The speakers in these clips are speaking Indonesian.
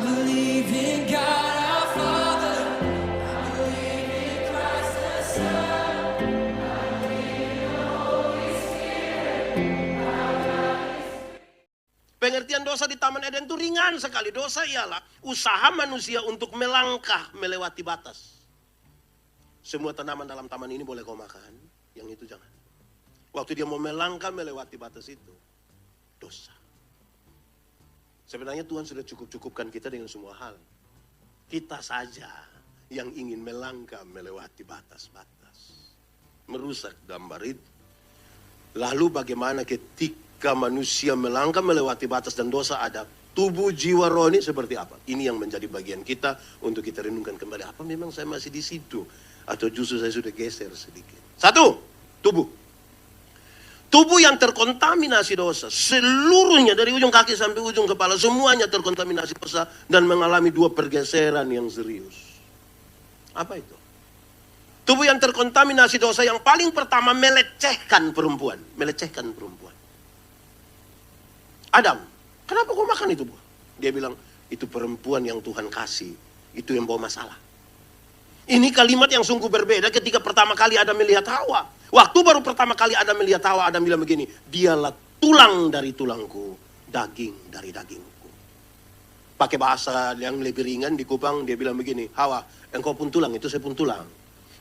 believe in God our Father. I believe in Christ the Son. Pengertian dosa di Taman Eden itu ringan sekali. Dosa ialah usaha manusia untuk melangkah melewati batas. Semua tanaman dalam taman ini boleh kau makan, yang itu jangan. Waktu dia mau melangkah melewati batas itu, dosa. Sebenarnya Tuhan sudah cukup-cukupkan kita dengan semua hal. Kita saja yang ingin melangkah melewati batas-batas. Merusak gambar itu. Lalu bagaimana ketika manusia melangkah melewati batas dan dosa ada, tubuh, jiwa, roh ini seperti apa? Ini yang menjadi bagian kita untuk kita renungkan kembali. Apa memang saya masih di situ? Atau justru saya sudah geser sedikit? Satu, tubuh. Tubuh yang terkontaminasi dosa, seluruhnya dari ujung kaki sampai ujung kepala, semuanya terkontaminasi dosa dan mengalami dua pergeseran yang serius. Apa itu? Tubuh yang terkontaminasi dosa yang paling pertama melecehkan perempuan. Melecehkan perempuan. Adam, kenapa kau makan itu buah? Dia bilang, itu perempuan yang Tuhan kasih, itu yang bawa masalah. Ini kalimat yang sungguh berbeda ketika pertama kali Adam melihat Hawa. Waktu baru pertama kali Adam melihat Hawa, Adam bilang begini, dialah tulang dari tulangku, daging dari dagingku. Pakai bahasa yang lebih ringan di Kupang, dia bilang begini, Hawa, engkau pun tulang, itu saya pun tulang.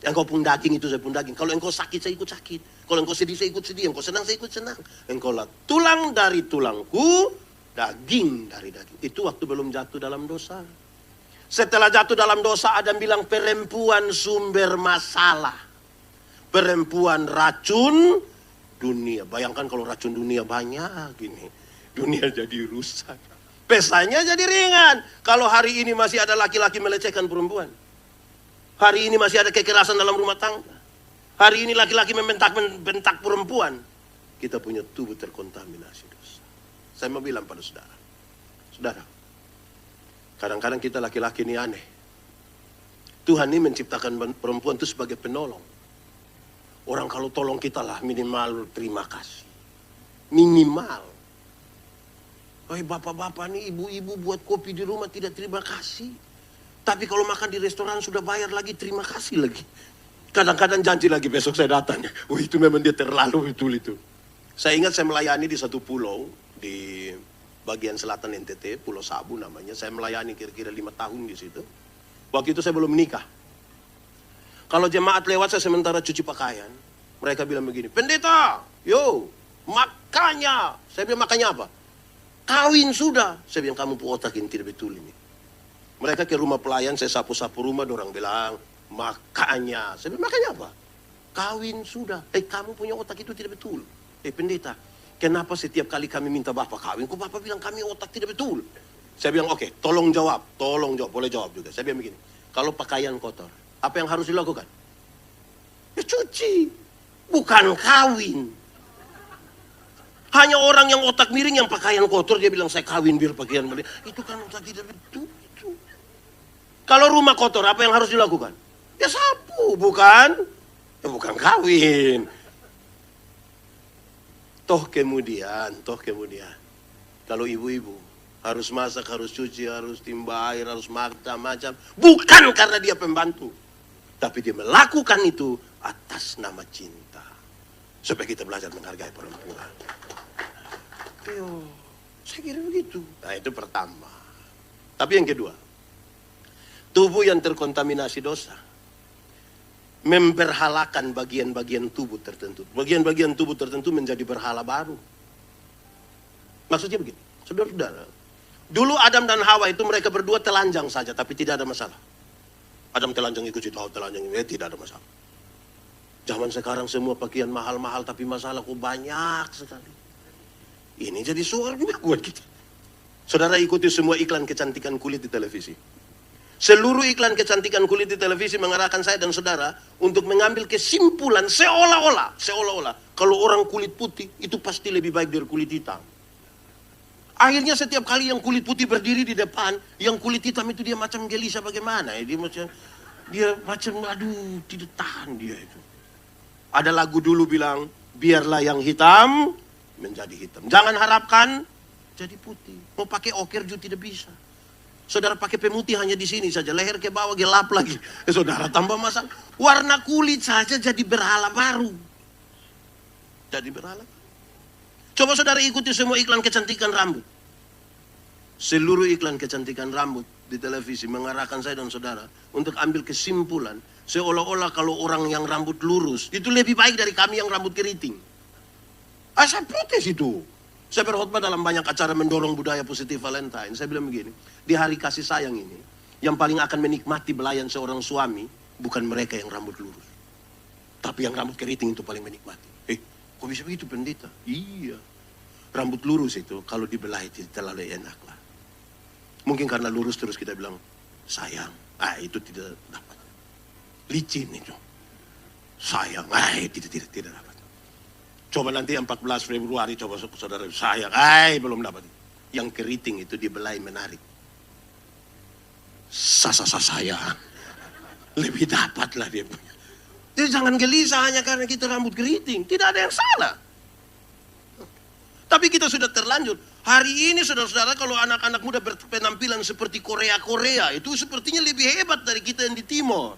Engkau pun daging, itu saya pun daging. Kalau engkau sakit, saya ikut sakit. Kalau engkau sedih, saya ikut sedih. Engkau senang, saya ikut senang. Engkau lah tulang dari tulangku, daging dari daging. Itu waktu belum jatuh dalam dosa. Setelah jatuh dalam dosa, Adam bilang perempuan sumber masalah. Perempuan racun dunia. Bayangkan kalau racun dunia banyak gini. Dunia jadi rusak. Pesanya jadi ringan. Kalau hari ini masih ada laki-laki melecehkan perempuan. Hari ini masih ada kekerasan dalam rumah tangga. Hari ini laki-laki membentak perempuan. Kita punya tubuh terkontaminasi dosa. Saya mau bilang pada saudara. Saudara, kadang-kadang kita laki-laki ini aneh. Tuhan ini menciptakan perempuan itu sebagai penolong. Orang kalau tolong kita lah minimal terima kasih. Minimal. Wah, bapak-bapak nih, ibu-ibu buat kopi di rumah tidak terima kasih. Tapi kalau makan di restoran sudah bayar lagi, terima kasih lagi. Kadang-kadang janji lagi besok saya datang. Wah, itu memang dia terlalu betul itu. Saya ingat saya melayani di satu pulau di bagian selatan NTT, Pulau Sabu namanya. Saya melayani kira-kira 5 tahun di situ. Waktu itu saya belum menikah. Kalau jemaat lewat saya sementara cuci pakaian. Mereka bilang begini, pendeta, yo, makanya. Saya bilang makanya apa? Kawin sudah. Saya bilang kamu otak ini tidak betul ini. Mereka ke rumah pelayan, saya sapu-sapu rumah, orang bilang, makanya. Saya bilang makanya apa? Kawin sudah. Kamu punya otak itu tidak betul. Pendeta, kenapa setiap kali kami minta Bapak kawin, kok Bapak bilang kami otak tidak betul? Saya bilang, oke, tolong jawab, boleh jawab juga. Saya bilang begini, kalau pakaian kotor, apa yang harus dilakukan? Ya cuci, bukan kawin. Hanya orang yang otak miring yang pakaian kotor, dia bilang saya kawin biar pakaian miring. Itu kan otak tidak betul. Itu. Kalau rumah kotor, apa yang harus dilakukan? Ya sapu, bukan? Ya bukan kawin. Toh kemudian, kalau ibu-ibu harus masak, harus cuci, harus timba air, harus macam-macam. Bukan karena dia pembantu. Tapi dia melakukan itu atas nama cinta. Supaya kita belajar menghargai perempuan. Saya kira begitu. Nah itu pertama. Tapi yang kedua. Tubuh yang terkontaminasi dosa. Memberhalakan bagian-bagian tubuh tertentu. Bagian-bagian tubuh tertentu menjadi berhala baru. Maksudnya begini, saudara-saudara. Dulu Adam dan Hawa itu mereka berdua telanjang saja, tapi tidak ada masalah. Adam telanjang ikut situ, Hawa telanjang ikut, tidak ada masalah. Zaman sekarang semua pakaian mahal-mahal, tapi masalah kok banyak sekali. Ini jadi soal juga buat kita. Saudara ikuti semua iklan kecantikan kulit di televisi. Seluruh iklan kecantikan kulit di televisi mengarahkan saya dan saudara untuk mengambil kesimpulan seolah-olah kalau orang kulit putih itu pasti lebih baik dari kulit hitam. Akhirnya setiap kali yang kulit putih berdiri di depan, yang kulit hitam itu dia macam gelisah bagaimana ya, dia macam aduh tidak tahan dia itu. Ada lagu dulu bilang, biarlah yang hitam menjadi hitam. Jangan harapkan jadi putih. Mau pakai okir juga tidak bisa. Saudara pakai pemutih hanya di sini saja, leher ke bawah gelap lagi. Saudara tambah masalah. Warna kulit saja jadi berhala baru. Jadi berhala. Coba saudara ikuti semua iklan kecantikan rambut. Seluruh iklan kecantikan rambut di televisi mengarahkan saya dan saudara untuk ambil kesimpulan seolah-olah kalau orang yang rambut lurus itu lebih baik dari kami yang rambut keriting. Saya protes itu. Saya berkhotbah dalam banyak acara mendorong budaya positif Valentine. Saya bilang begini, di hari kasih sayang ini, yang paling akan menikmati belayan seorang suami, bukan mereka yang rambut lurus. Tapi yang rambut keriting itu paling menikmati. Kok bisa begitu pendeta? Iya. Rambut lurus itu, kalau dibelah itu terlalu enak lah. Mungkin karena lurus terus kita bilang, sayang. Itu tidak dapat. Licin itu. Sayang. Itu tidak dapat. Coba nanti 14 Februari coba saudara sayang, belum dapat. Yang keriting itu dibelai menarik. Sayang. Lebih dapatlah dia punya. Jadi jangan gelisah hanya karena kita rambut keriting. Tidak ada yang salah. Tapi kita sudah terlanjur. Hari ini saudara-saudara kalau anak-anak muda berpenampilan seperti Korea-Korea, itu sepertinya lebih hebat dari kita yang di Timur.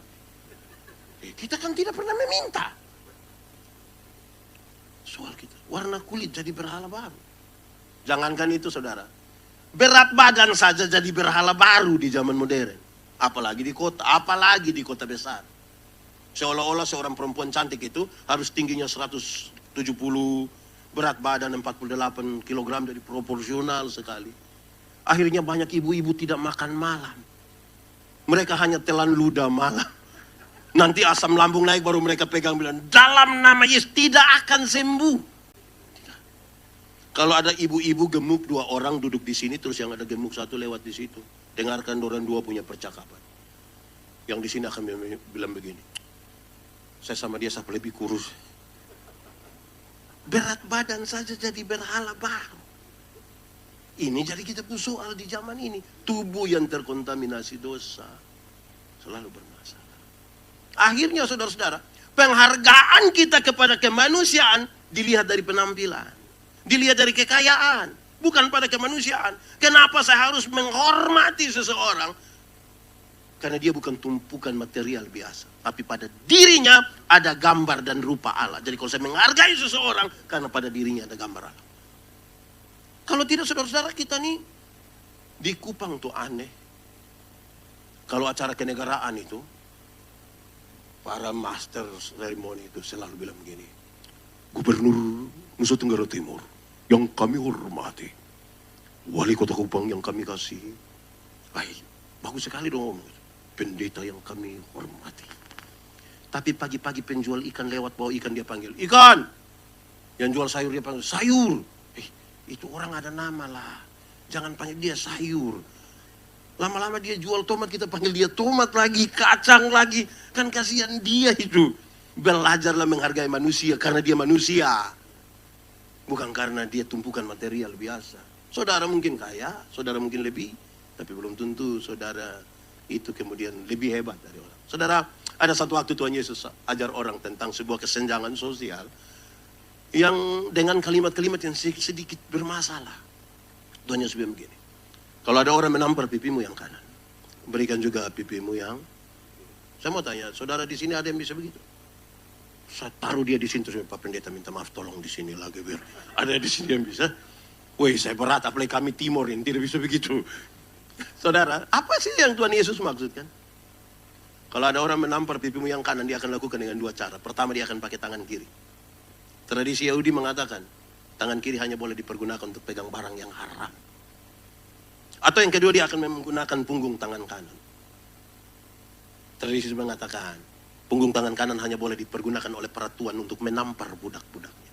Kita kan tidak pernah meminta. Soal kita, warna kulit jadi berhala baru. Jangankan itu saudara, berat badan saja jadi berhala baru di zaman modern. Apalagi di kota besar. Seolah-olah seorang perempuan cantik itu harus tingginya 170, berat badan 48 kg, jadi proporsional sekali. Akhirnya banyak ibu-ibu tidak makan malam. Mereka hanya telan ludah malam. Nanti asam lambung naik baru mereka pegang bilang, dalam nama Yesus tidak akan sembuh. Tidak. Kalau ada ibu-ibu gemuk 2 orang duduk di sini, terus yang ada gemuk 1 lewat di situ. Dengarkan orang 2 punya percakapan. Yang di sini akan bilang begini, saya sama dia sampai lebih kurus. Berat badan saja jadi berhala baru. Ini jadi kita punya soal di zaman ini. Tubuh yang terkontaminasi dosa selalu bermasalah. Akhirnya saudara-saudara, penghargaan kita kepada kemanusiaan dilihat dari penampilan. Dilihat dari kekayaan. Bukan pada kemanusiaan. Kenapa saya harus menghormati seseorang? Karena dia bukan tumpukan material biasa. Tapi pada dirinya ada gambar dan rupa Allah. Jadi kalau saya menghargai seseorang, karena pada dirinya ada gambar Allah. Kalau tidak saudara-saudara, kita nih di Kupang tuh aneh. Kalau acara kenegaraan itu, para master ceremony itu selalu bilang begini, Gubernur Nusa Tenggara Timur yang kami hormati, Wali Kota Kupang yang kami kasih, bagus sekali dong ngomong, pendeta yang kami hormati. Tapi pagi-pagi penjual ikan lewat bawa ikan, dia panggil ikan. Yang jual sayur dia panggil sayur. Itu orang ada nama lah, jangan panggil dia sayur. Lama-lama dia jual tomat, kita panggil dia tomat lagi, kacang lagi. Kan kasihan dia itu. Belajarlah menghargai manusia karena dia manusia. Bukan karena dia tumpukan material biasa. Saudara mungkin kaya, saudara mungkin lebih. Tapi belum tentu saudara itu kemudian lebih hebat dari orang. Saudara, ada satu waktu Tuhan Yesus ajar orang tentang sebuah kesenjangan sosial. Yang dengan kalimat-kalimat yang sedikit bermasalah. Tuhan Yesus bilang begini. Kalau ada orang menampar pipimu yang kanan, berikan juga pipimu yang... Saya mau tanya, saudara di sini ada yang bisa begitu? Saya taruh dia di sini, terus Pak Pendeta minta maaf, tolong di sini lagi biar ada di sini yang bisa. Wih, saya berat, apalagi kami Timur yang tidak bisa begitu. Saudara, apa sih yang Tuhan Yesus maksudkan? Kalau ada orang menampar pipimu yang kanan, dia akan lakukan dengan 2 cara. Pertama, dia akan pakai tangan kiri. Tradisi Yahudi mengatakan, tangan kiri hanya boleh dipergunakan untuk pegang barang yang haram. Atau yang kedua, dia akan menggunakan punggung tangan kanan. Tradisi mengatakan, punggung tangan kanan hanya boleh dipergunakan oleh para tuan untuk menampar budak-budaknya.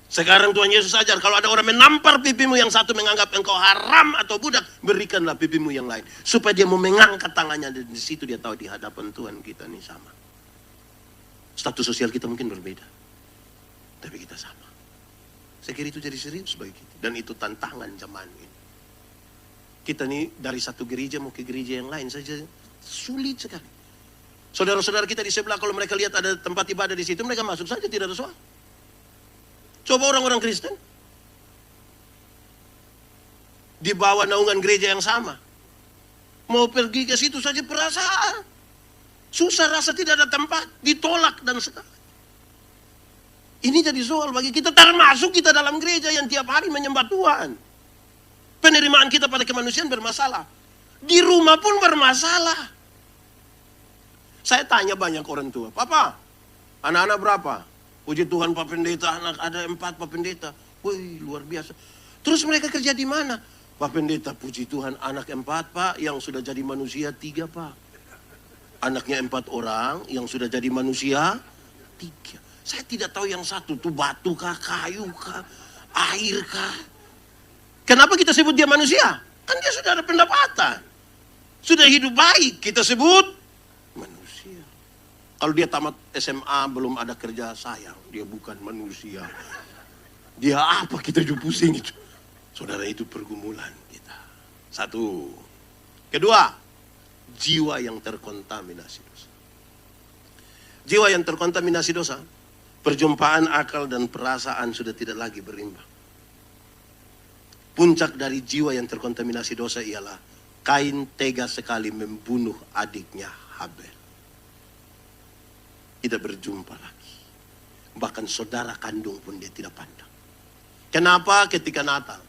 Sekarang Tuhan Yesus ajar, kalau ada orang menampar pipimu yang satu menganggap engkau haram atau budak, berikanlah pipimu yang lain. Supaya dia mau mengangkat tangannya, dan di situ dia tahu di hadapan Tuhan kita ini sama. Status sosial kita mungkin berbeda, tapi kita sama. Saya kira itu jadi serius bagi kita. Dan itu tantangan zaman ini. Kita nih dari satu gereja mau ke gereja yang lain saja sulit sekali. Saudara-saudara kita di sebelah, kalau mereka lihat ada tempat ibadah di situ, mereka masuk saja, tidak ada soal. Coba orang-orang Kristen di bawah naungan gereja yang sama, Mau pergi ke situ saja perasaan. Susah, rasa tidak ada tempat, ditolak dan segala. Ini jadi soal bagi kita, termasuk kita dalam gereja yang tiap hari menyembah Tuhan. Penerimaan kita pada kemanusiaan bermasalah. Di rumah pun bermasalah. Saya tanya banyak orang tua, Papa, anak-anak berapa? Puji Tuhan Pak Pendeta, anak ada 4 Pak Pendeta. Wih, luar biasa. Terus mereka kerja di mana? Pak Pendeta, puji Tuhan anak 4 Pak, yang sudah jadi manusia 3 Pak. Anaknya 4 orang, yang sudah jadi manusia 3. Saya tidak tahu yang satu tuh batu kah, kayu kah, air kah. Kenapa kita sebut dia manusia? Kan dia sudah ada pendapatan. Sudah hidup baik, kita sebut manusia. Kalau dia tamat SMA belum ada kerja, sayang, dia bukan manusia. Dia apa, kita juga pusing itu. Saudara, itu pergumulan kita. Satu. Kedua, jiwa yang terkontaminasi dosa. Jiwa yang terkontaminasi dosa, perjumpaan akal dan perasaan sudah tidak lagi berimbang. Puncak dari jiwa yang terkontaminasi dosa ialah Kain tega sekali membunuh adiknya Habel. Tidak berjumpa lagi. Bahkan saudara kandung pun dia tidak pandang. Kenapa ketika Natal?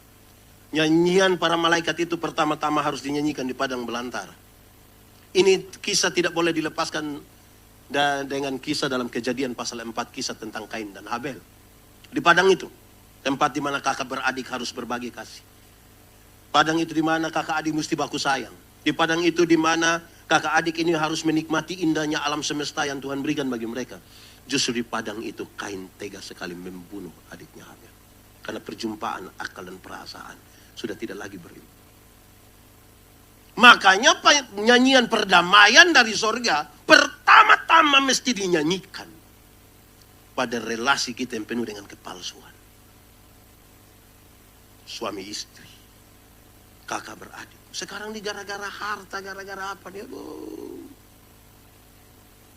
Nyanyian para malaikat itu pertama-tama harus dinyanyikan di padang belantara. Ini kisah tidak boleh dilepaskan dengan kisah dalam Kejadian pasal 4, kisah tentang Kain dan Habel. Di padang itu, tempat di mana kakak beradik harus berbagi kasih. Padang itu di mana kakak adik mesti baku sayang. Di padang itu di mana kakak adik ini harus menikmati indahnya alam semesta yang Tuhan berikan bagi mereka. Justru di padang itu Kain tega sekali membunuh adiknya Habel. Karena perjumpaan akal dan perasaan sudah tidak lagi berimbang. Makanya nyanyian perdamaian dari sorga pertama-tama mesti dinyanyikan pada relasi kita yang penuh dengan kepalsuan. Suami istri, kakak beradik. Sekarang ini gara-gara harta, gara-gara apa dia?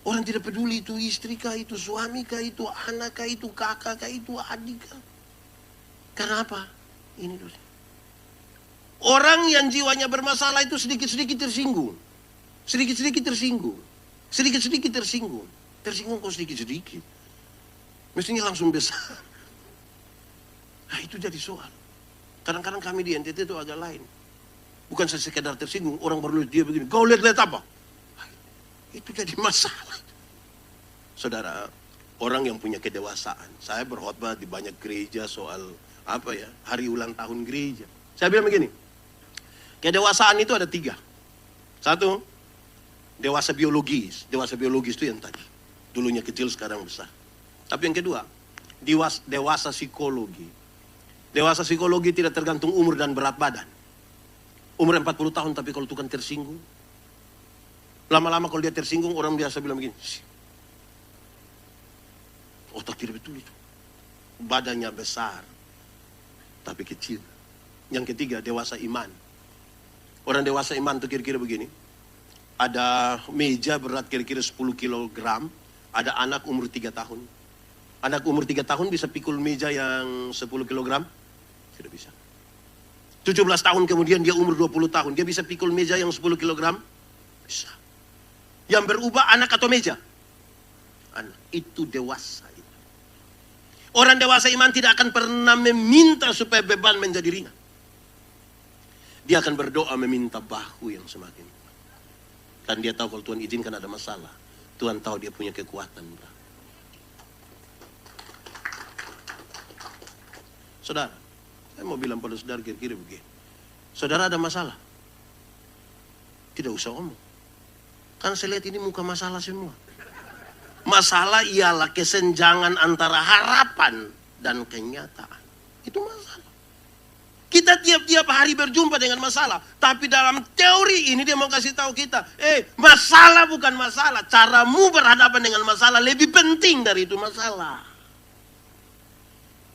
Orang tidak peduli itu istri kah, itu suami kah, itu anak kah, itu kakak kah, itu adik kah. Karena apa? Ini dosa. Orang yang jiwanya bermasalah itu sedikit-sedikit tersinggung. Sedikit-sedikit tersinggung. Sedikit-sedikit tersinggung. Tersinggung kok sedikit-sedikit. Mestinya langsung besar. Nah, itu jadi soal. Kadang-kadang kami di NTT itu agak lain. Bukan sekedar tersinggung, orang baru lihat dia begini. Kau lihat-lihat apa? Itu jadi masalah. Saudara, orang yang punya kedewasaan. Saya berkhotbah di banyak gereja soal hari ulang tahun gereja. Saya bilang begini, kedewasaan itu ada 3. Satu, dewasa biologis. Dewasa biologis itu yang tadi. Dulunya kecil, sekarang besar. Tapi yang kedua, dewasa psikologi. Dewasa psikologi tidak tergantung umur dan berat badan. Umur 40 tahun, tapi kalau Tuhan tersinggung. Lama-lama kalau dia tersinggung, orang biasa bilang begini. Otak tidak betul itu. Badannya besar, tapi kecil. Yang ketiga, dewasa iman. Orang dewasa iman itu kira-kira begini. Ada meja berat kira-kira 10 kilogram. Ada anak umur 3 tahun. Anak umur 3 tahun bisa pikul meja yang 10 kilogram? Tidak bisa. 17 tahun kemudian dia umur 20 tahun. Dia bisa pikul meja yang 10 kilogram? Bisa. Yang berubah anak atau meja? Anak. Itu dewasa. Orang dewasa iman tidak akan pernah meminta supaya beban menjadi ringan. Dia akan berdoa meminta bahu yang semakin kuat. Dan dia tahu kalau Tuhan izinkan ada masalah. Tuhan tahu dia punya kekuatan. Saudara, saya mau bilang pada saudara kira-kira begini. Saudara ada masalah? Tidak usah omong. Kan saya lihat ini muka masalah semua. Masalah ialah kesenjangan antara harapan dan kenyataan. Itu masalah. Kita tiap-tiap hari berjumpa dengan masalah. Tapi dalam teori ini dia mau kasih tahu kita. Masalah bukan masalah. Caramu berhadapan dengan masalah lebih penting dari itu masalah.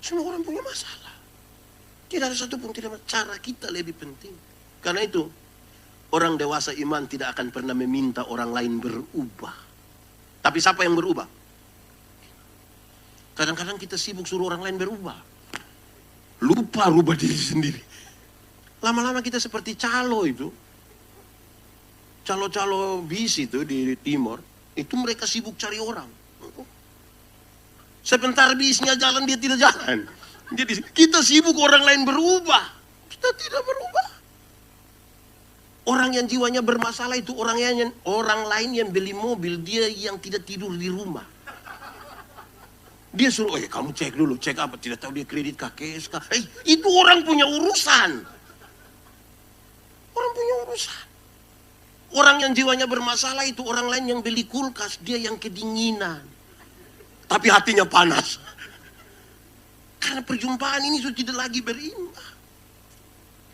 Semua orang punya masalah. Tidak ada satu pun tidak. Cara kita lebih penting. Karena itu, orang dewasa iman tidak akan pernah meminta orang lain berubah. Tapi siapa yang berubah? Kadang-kadang kita sibuk suruh orang lain berubah. Lupa rubah diri sendiri. Lama-lama kita seperti calo itu. calo-calo bis itu di Timor, itu mereka sibuk cari orang. Sebentar bisnya jalan, dia tidak jalan. Jadi kita sibuk orang lain berubah, kita tidak berubah. Orang yang jiwanya bermasalah itu orang lain yang beli mobil, dia yang tidak tidur di rumah. Dia suruh, kamu cek dulu, cek apa? Tidak tahu dia kredit KKS kah? Itu orang punya urusan. Orang punya urusan. Orang yang jiwanya bermasalah itu orang lain yang beli kulkas, dia yang kedinginan. Tapi hatinya panas. Karena perjumpaan ini sudah tidak lagi berimbang.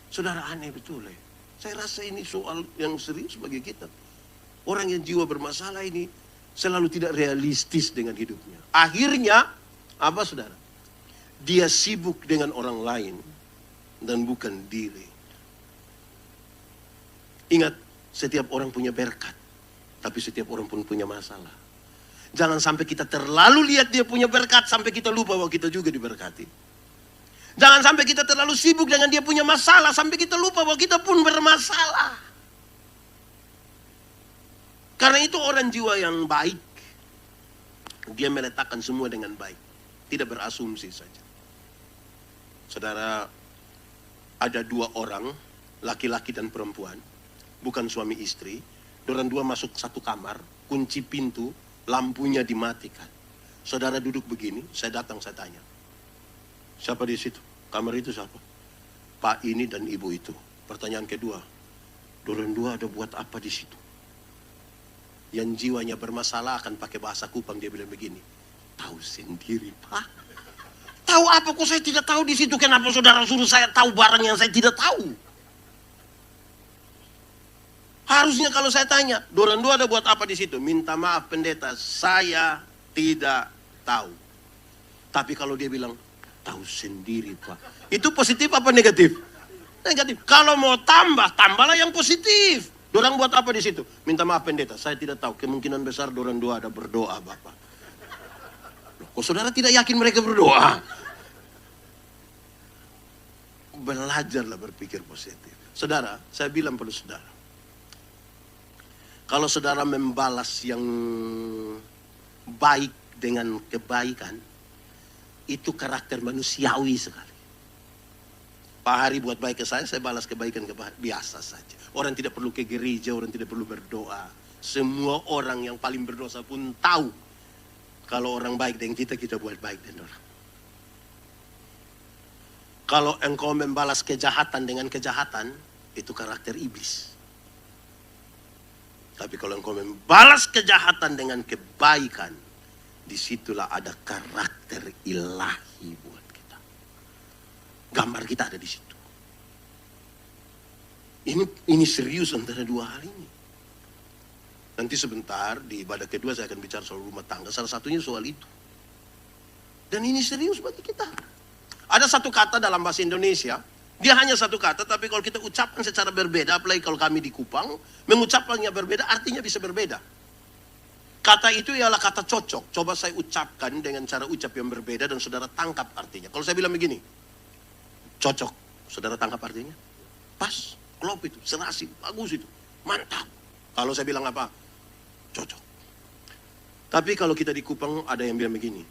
Saudara, aneh betul ya. Saya rasa ini soal yang serius bagi kita. Orang yang jiwa bermasalah ini selalu tidak realistis dengan hidupnya. Akhirnya, apa saudara? Dia sibuk dengan orang lain dan bukan diri. Ingat, setiap orang punya berkat, tapi setiap orang pun punya masalah. Jangan sampai kita terlalu lihat dia punya berkat, sampai kita lupa bahwa kita juga diberkati. Jangan sampai kita terlalu sibuk dengan dia punya masalah, sampai kita lupa bahwa kita pun bermasalah. Karena itu orang jiwa yang baik, dia meletakkan semua dengan baik. Tidak berasumsi saja. Saudara, ada dua orang, laki-laki dan perempuan, bukan suami istri. Dorang dua masuk satu kamar, kunci pintu, lampunya dimatikan. Saudara duduk begini, saya datang, saya tanya. Siapa di situ? Kamar itu siapa? Pak ini dan ibu itu. Pertanyaan kedua, dorang dua ada buat apa di situ? Yang jiwanya bermasalah akan pakai bahasa Kupang, dia bilang begini. Tahu sendiri, Pak. Tahu apa kok saya tidak tahu di situ? Kenapa saudara suruh saya tahu barang yang saya tidak tahu? Harusnya kalau saya tanya, dorang dua ada buat apa di situ? Minta maaf pendeta, saya tidak tahu. Tapi kalau dia bilang, tahu sendiri Pak. Itu positif apa negatif? Negatif. Kalau mau tambahlah yang positif. Dorang buat apa di situ? Minta maaf pendeta, saya tidak tahu. Kemungkinan besar dorang dua ada berdoa Bapak. Loh, kok saudara tidak yakin mereka berdoa? Belajarlah berpikir positif. Saudara, saya bilang pada saudara. Kalau saudara membalas yang baik dengan kebaikan, itu karakter manusiawi sekali. Pak Hari buat baik ke saya balas kebaikan biasa saja. Orang tidak perlu ke gereja, orang tidak perlu berdoa. Semua orang yang paling berdosa pun tahu kalau orang baik dengan kita buat baik dengan orang. Kalau engkau membalas kejahatan dengan kejahatan, itu karakter iblis. Tapi kalau engkau membalas kejahatan dengan kebaikan, disitulah ada karakter ilahi buat kita. Gambar kita ada di situ. Ini serius antara dua hal ini. Nanti sebentar di ibadah kedua saya akan bicara soal rumah tangga. Salah satunya soal itu. Dan ini serius bagi kita. Ada satu kata dalam bahasa Indonesia, dia hanya satu kata, tapi kalau kita ucapkan secara berbeda, apalagi kalau kami di Kupang, mengucapkannya berbeda, artinya bisa berbeda. Kata itu ialah kata cocok. Coba saya ucapkan dengan cara ucap yang berbeda dan saudara tangkap artinya. Kalau saya bilang begini, cocok, saudara tangkap artinya? Pas, klop itu, serasi, bagus itu, mantap. Kalau saya bilang apa? Cocok. Tapi kalau kita di Kupang ada yang bilang begini,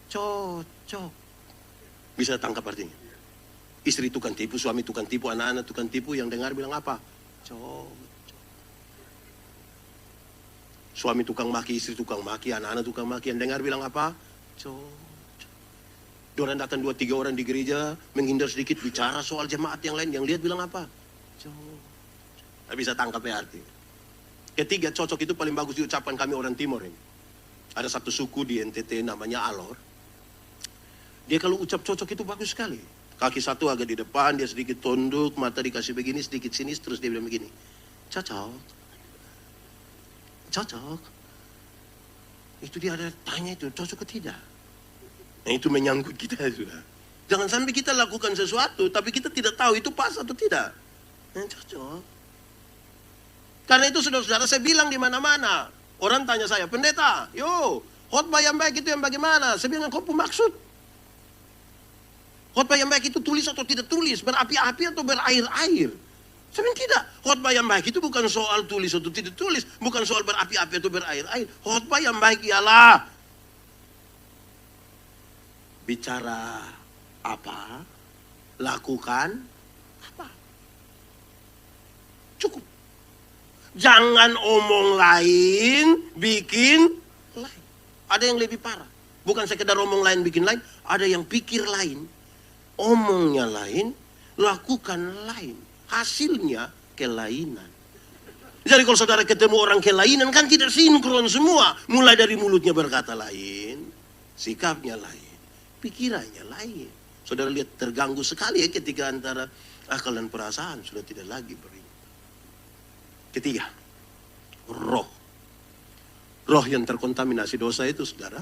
cocok. Bisa tangkap artinya? Istri tukang tipu, suami tukang tipu, anak-anak tukang tipu, yang dengar bilang apa? Cocok. Suami tukang maki, istri tukang maki, anak-anak tukang maki, yang dengar bilang apa? Cocok. Dorang datang 2-3 orang di gereja, menghindar sedikit, bicara soal jemaat yang lain, yang lihat bilang apa? Cocok. Tidak bisa tangkap ya artinya. Ketiga, cocok itu paling bagus diucapkan kami orang Timur ini. Ada satu suku di NTT namanya Alor. Dia kalau ucap cocok itu bagus sekali. Kaki satu agak di depan, dia sedikit tunduk, mata dikasih begini, sedikit sini, terus dia bilang begini. Cocok. Cocok. Itu dia ada tanya itu, cocok ke tidak? Nah itu menyangkut kita sudah. Jangan sampai kita lakukan sesuatu, tapi kita tidak tahu itu pas atau tidak. Cocok. Karena itu saudara-saudara saya bilang di mana-mana. Orang tanya saya, pendeta, khotbah yang baik itu yang bagaimana? Saya bilang, kau maksud? Khotbah yang baik itu tulis atau tidak tulis? Berapi-api atau berair-air? Sebenarnya tidak. Khotbah yang baik itu bukan soal tulis atau tidak tulis. Bukan soal berapi-api atau berair-air. Khotbah yang baik ialah bicara apa, lakukan apa. Cukup. Jangan omong lain, bikin lain. Ada yang lebih parah. Bukan sekedar omong lain, bikin lain. Ada yang pikir lain, omongnya lain, lakukan lain. Hasilnya kelainan. Jadi kalau saudara ketemu orang kelainan kan tidak sinkron semua. Mulai dari mulutnya berkata lain, sikapnya lain, pikirannya lain. Saudara lihat terganggu sekali ya ketika antara akal dan perasaan sudah tidak lagi berimbang. Ketiga, roh. Roh yang terkontaminasi dosa itu, saudara,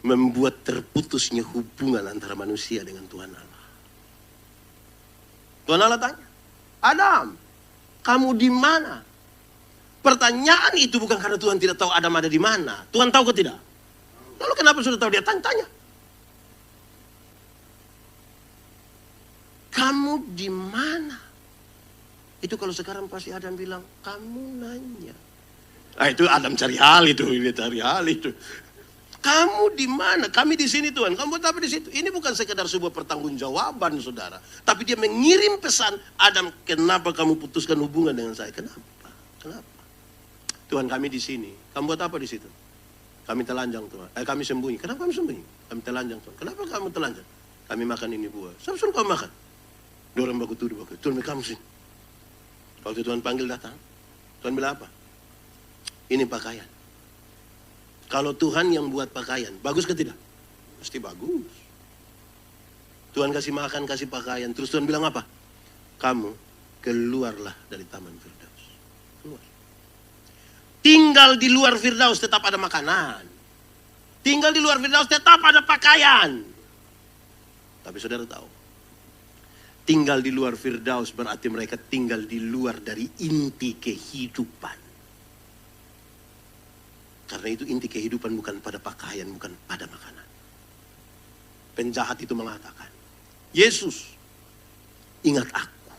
membuat terputusnya hubungan antara manusia dengan Tuhan Allah. Tuhan Allah tanya, Adam, kamu di mana? Pertanyaan itu bukan karena Tuhan tidak tahu Adam ada di mana. Tuhan tahu ke tidak? Lalu kenapa sudah tahu dia tanya? Kamu di mana? Itu kalau sekarang pasti Adam bilang, kamu nanya. Ah, itu Adam cari hal itu, dia cari hal itu. Kamu di mana? Kami di sini Tuhan. Kamu buat apa di situ? Ini bukan sekedar sebuah pertanggungjawaban, saudara. Tapi dia mengirim pesan, Adam, kenapa kamu putuskan hubungan dengan saya? Kenapa? Tuhan, kami di sini. Kamu buat apa di situ? Kami telanjang Tuhan. Kami sembunyi. Kenapa kami sembunyi? Kami telanjang Tuhan. Kenapa kamu telanjang? Kami makan ini buah. Siapa suruh kamu makan? Dorang baku tuduh baku. Tuhan, kamu sini. Waktu Tuhan panggil datang, Tuhan bilang apa? Ini pakaian. Kalau Tuhan yang buat pakaian, bagus ke tidak? Pasti bagus. Tuhan kasih makan, kasih pakaian. Terus Tuhan bilang apa? Kamu keluarlah dari Taman Firdaus. Keluar. Tinggal di luar Firdaus tetap ada makanan. Tinggal di luar Firdaus tetap ada pakaian. Tapi saudara tahu, tinggal di luar Firdaus berarti mereka tinggal di luar dari inti kehidupan. Karena itu inti kehidupan bukan pada pakaian, bukan pada makanan. Penjahat itu mengatakan, Yesus, ingat aku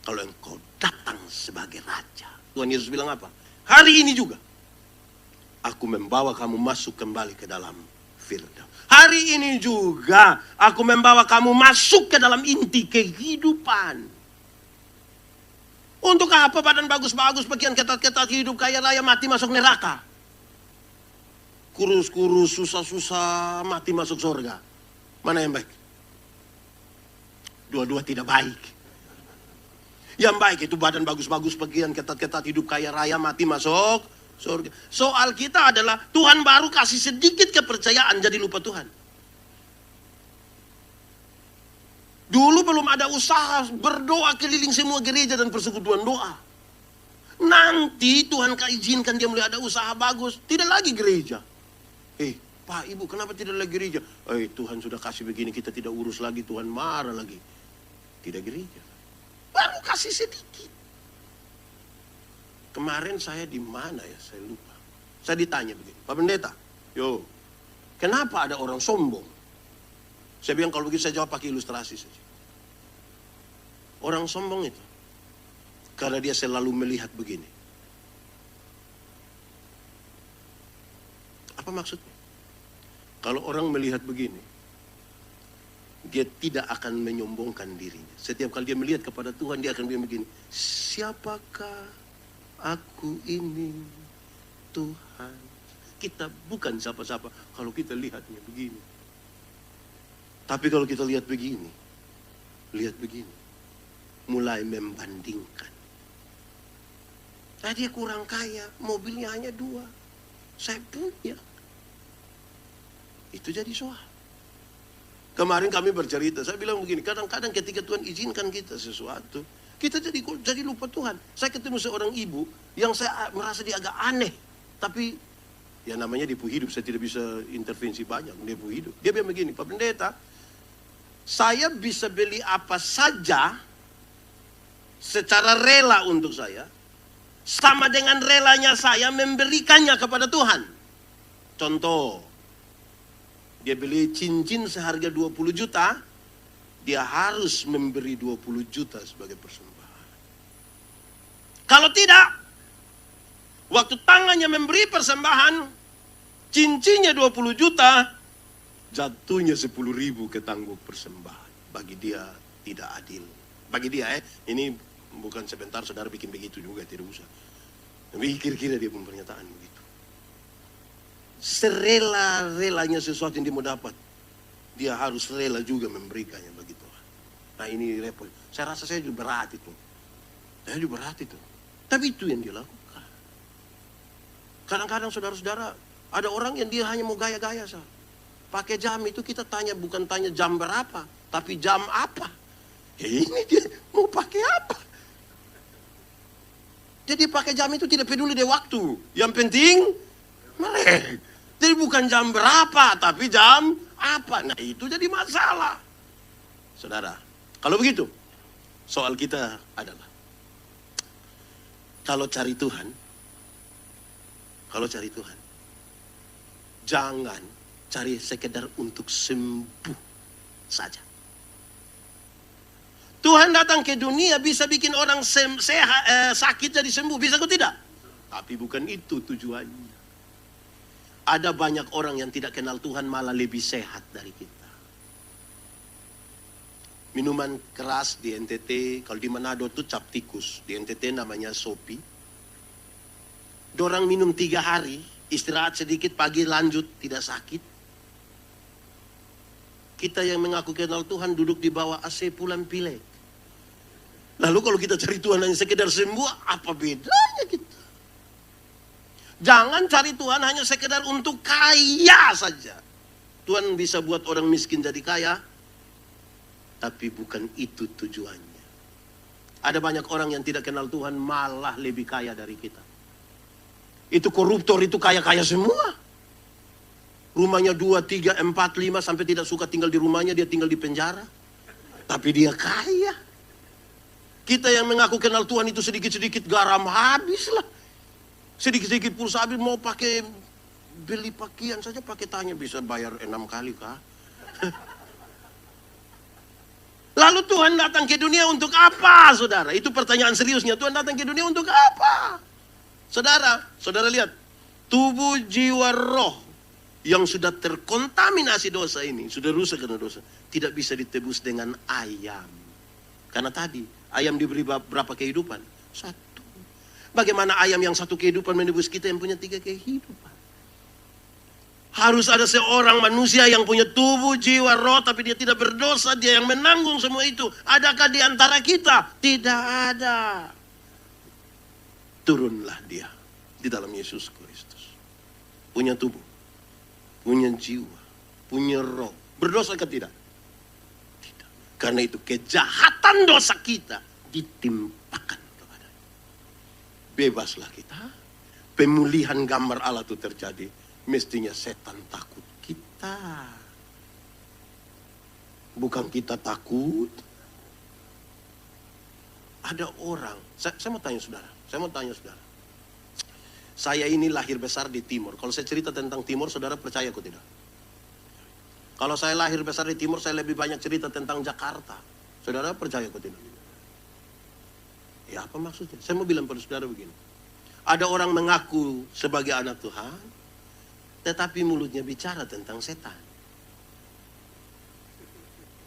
kalau engkau datang sebagai raja. Tuhan Yesus bilang apa? Hari ini juga aku membawa kamu masuk kembali ke dalam Firdaus. Hari ini juga aku membawa kamu masuk ke dalam inti kehidupan. Untuk apa badan bagus-bagus, bagian ketat-ketat, hidup kaya raya, mati masuk neraka? Kurus-kurus, susah-susah, mati masuk surga. Mana yang baik? Dua-dua tidak baik. Yang baik itu badan bagus-bagus, bagian ketat-ketat, hidup kaya raya, mati masuk surga. Soal kita adalah Tuhan baru kasih sedikit kepercayaan jadi lupa Tuhan. Dulu belum ada usaha berdoa keliling semua gereja dan persekutuan doa. Nanti Tuhan izinkan dia mulai ada usaha bagus, tidak lagi gereja. Pak, Ibu, kenapa tidak lagi gereja? Tuhan sudah kasih begini, kita tidak urus lagi, Tuhan marah lagi. Tidak gereja. Baru kasih sedikit. Kemarin saya di mana ya, saya lupa. Saya ditanya begini, Pak Pendeta, kenapa ada orang sombong? Saya bilang kalau begitu saya jawab pakai ilustrasi saja. Orang sombong itu, karena dia selalu melihat begini. Apa maksudnya? Kalau orang melihat begini, dia tidak akan menyombongkan dirinya. Setiap kali dia melihat kepada Tuhan, dia akan bilang begini, siapakah aku ini Tuhan? Kita bukan siapa-siapa kalau kita lihatnya begini. Tapi kalau kita lihat begini, mulai membandingkan. Dia kurang kaya, mobilnya hanya 2. Saya punya. Itu jadi soal. Kemarin kami bercerita, saya bilang begini, kadang-kadang ketika Tuhan izinkan kita sesuatu, kita jadi lupa Tuhan. Saya ketemu seorang ibu yang saya merasa dia agak aneh, tapi ya namanya depu hidup, saya tidak bisa intervensi banyak, depu hidup. Dia bilang begini, Pak Pendeta, saya bisa beli apa saja secara rela untuk saya, sama dengan relanya saya memberikannya kepada Tuhan. Contoh, dia beli cincin seharga 20 juta, dia harus memberi 20 juta sebagai persembahan. Kalau tidak, waktu tangannya memberi persembahan, cincinnya 20 juta, jatuhnya 10.000 ke tangguk persembahan. Bagi dia tidak adil. Bagi dia ini bukan sebentar saudara bikin begitu juga, tidak usah. Tapi kira-kira dia pun pernyataan begitu. Serela-relanya sesuatu yang dia mau dapat, dia harus rela juga memberikannya bagi Tuhan. Nah ini repot. Saya rasa saya juga berat itu. Saya juga berat itu. Tapi itu yang dia lakukan. Kadang-kadang saudara-saudara, ada orang yang dia hanya mau gaya-gaya saja. Pakai jam itu kita tanya, bukan tanya jam berapa, tapi jam apa. Ini dia mau pakai apa? Jadi pakai jam itu tidak peduli dia waktu. Yang penting melek. Jadi bukan jam berapa, tapi jam apa. Nah itu jadi masalah. Saudara, kalau begitu, soal kita adalah, kalau cari Tuhan, jangan cari sekedar untuk sembuh saja. Tuhan datang ke dunia bisa bikin orang sakit jadi sembuh, bisa atau tidak? Tapi bukan itu tujuannya. Ada banyak orang yang tidak kenal Tuhan malah lebih sehat dari kita. Minuman keras di NTT, kalau di Manado itu cap tikus, di NTT namanya Sopi. Dorang minum 3 hari, istirahat sedikit, pagi lanjut, tidak sakit. Kita yang mengaku kenal Tuhan duduk di bawah AC pulang pilek. Lalu kalau kita cari Tuhan hanya sekedar sembuh, apa bedanya kita? Jangan cari Tuhan hanya sekedar untuk kaya saja. Tuhan bisa buat orang miskin jadi kaya, tapi bukan itu tujuannya. Ada banyak orang yang tidak kenal Tuhan malah lebih kaya dari kita. Itu koruptor, itu kaya-kaya semua. Rumahnya 2, 3, 4, 5, sampai tidak suka tinggal di rumahnya, dia tinggal di penjara. Tapi dia kaya. Kita yang mengaku kenal Tuhan itu sedikit-sedikit garam habislah. Sedikit-sedikit pulsa habis, mau pakai beli pakaian saja pakai tanya bisa bayar 6 kali kah? Lalu Tuhan datang ke dunia untuk apa, saudara? Itu pertanyaan seriusnya. Tuhan datang ke dunia untuk apa? Saudara lihat. Tubuh, jiwa, roh yang sudah terkontaminasi dosa ini, sudah rusak karena dosa, tidak bisa ditebus dengan ayam. Karena tadi, ayam diberi berapa kehidupan? 1. Bagaimana ayam yang 1 kehidupan menebus kita yang punya 3 kehidupan? Harus ada seorang manusia yang punya tubuh, jiwa, roh, tapi dia tidak berdosa, dia yang menanggung semua itu. Adakah di antara kita? Tidak ada. Turunlah dia di dalam Yesus Kristus. Punya tubuh, punya jiwa, punya roh. Berdosa ke tidak? Karena itu kejahatan dosa kita ditimpakan kepadanya. Bebaslah kita. Pemulihan gambar Allah itu terjadi. Mestinya setan takut kita. Bukan kita takut. Ada orang. Saya mau tanya saudara. Saya ini lahir besar di Timur. Kalau saya cerita tentang Timur, saudara percaya atau tidak? Kalau saya lahir besar di Timur, saya lebih banyak cerita tentang Jakarta. Saudara percaya atau tidak? Ya apa maksudnya? Saya mau bilang pada saudara begini. Ada orang mengaku sebagai anak Tuhan, tetapi mulutnya bicara tentang setan.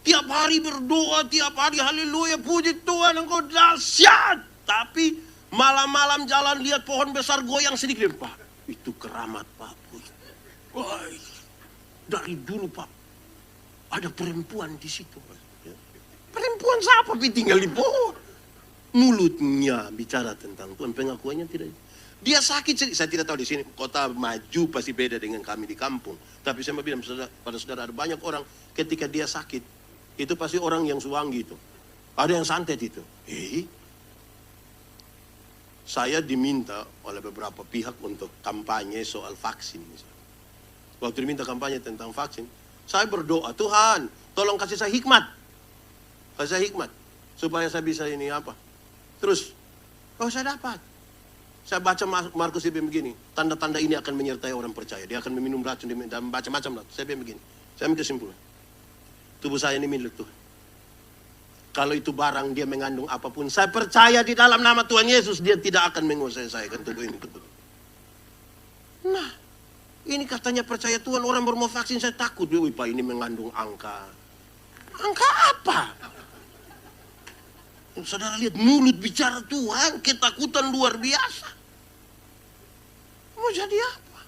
Tiap hari berdoa, tiap hari haleluya, puji Tuhan, engkau dahsyat. Tapi malam-malam jalan lihat pohon besar goyang sedikit. Pak, itu keramat Pak. Wah, dari dulu Pak, ada perempuan di situ. Perempuan siapa? Tinggal di pohon. Mulutnya bicara tentang Tuhan, pengakuannya tidak. Dia sakit, saya tidak tahu di sini kota maju pasti beda dengan kami di kampung. Tapi saya mau bilang pada saudara, ada banyak orang ketika dia sakit, itu pasti orang yang suwangi itu. Ada yang santet itu. Saya diminta oleh beberapa pihak untuk kampanye soal vaksin. Waktu diminta kampanye tentang vaksin, saya berdoa, Tuhan, tolong kasih saya hikmat. Kasih saya hikmat. Supaya saya bisa ini apa. Terus, saya dapat. Saya baca Markus dia begini, tanda-tanda ini akan menyertai orang percaya. Dia akan meminum racun dan macam-macam. Saya bilang begini, saya ambil kesimpulan. Tubuh saya ini milik Tuhan. Kalau itu barang dia mengandung apapun, saya percaya di dalam nama Tuhan Yesus dia tidak akan menguasai saya. Kan tubuh ini. Nah, ini katanya percaya Tuhan, orang baru mau vaksin saya takut. Wih Pak, ini mengandung angka. Angka apa? Saudara lihat mulut bicara Tuhan, ketakutan luar biasa. Mau jadi apa?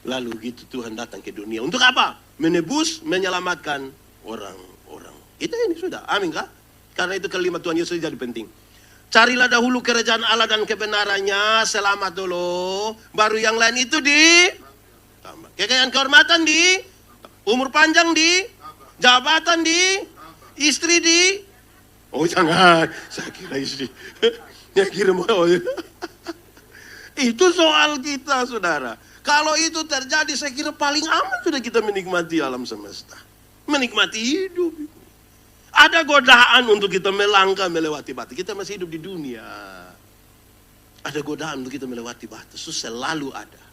Lalu gitu Tuhan datang ke dunia. Untuk apa? Menebus, menyelamatkan orang-orang. Itu ini sudah, amin kah? Karena itu kalimat Tuhan Yesus jadi penting. Carilah dahulu kerajaan Allah dan kebenarannya, selamat dulu. Baru yang lain itu tambah. Kekayaan kehormatan umur panjang jabatan istri Oh jangan, saya kira istri. Ya kira mau. Itu soal kita saudara. Kalau itu terjadi saya kira paling aman sudah kita menikmati alam semesta. Menikmati hidup. Ada godaan untuk kita melangkah melewati batas. Kita masih hidup di dunia. Ada godaan untuk kita melewati batas. Itu selalu ada.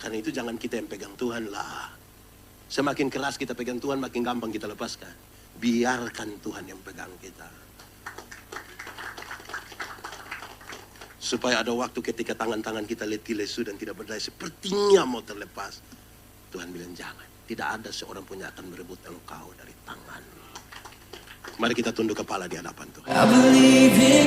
Karena itu jangan kita yang pegang Tuhan lah. Semakin keras kita pegang Tuhan, makin gampang kita lepaskan. Biarkan Tuhan yang pegang kita. Supaya ada waktu ketika tangan-tangan kita letih lesu dan tidak berdaya. Sepertinya mau terlepas. Tuhan bilang jangan. Tidak ada seorang pun yang akan merebut engkau dari tangan. Mari kita tunduk kepala di hadapan Tuhan. I believe in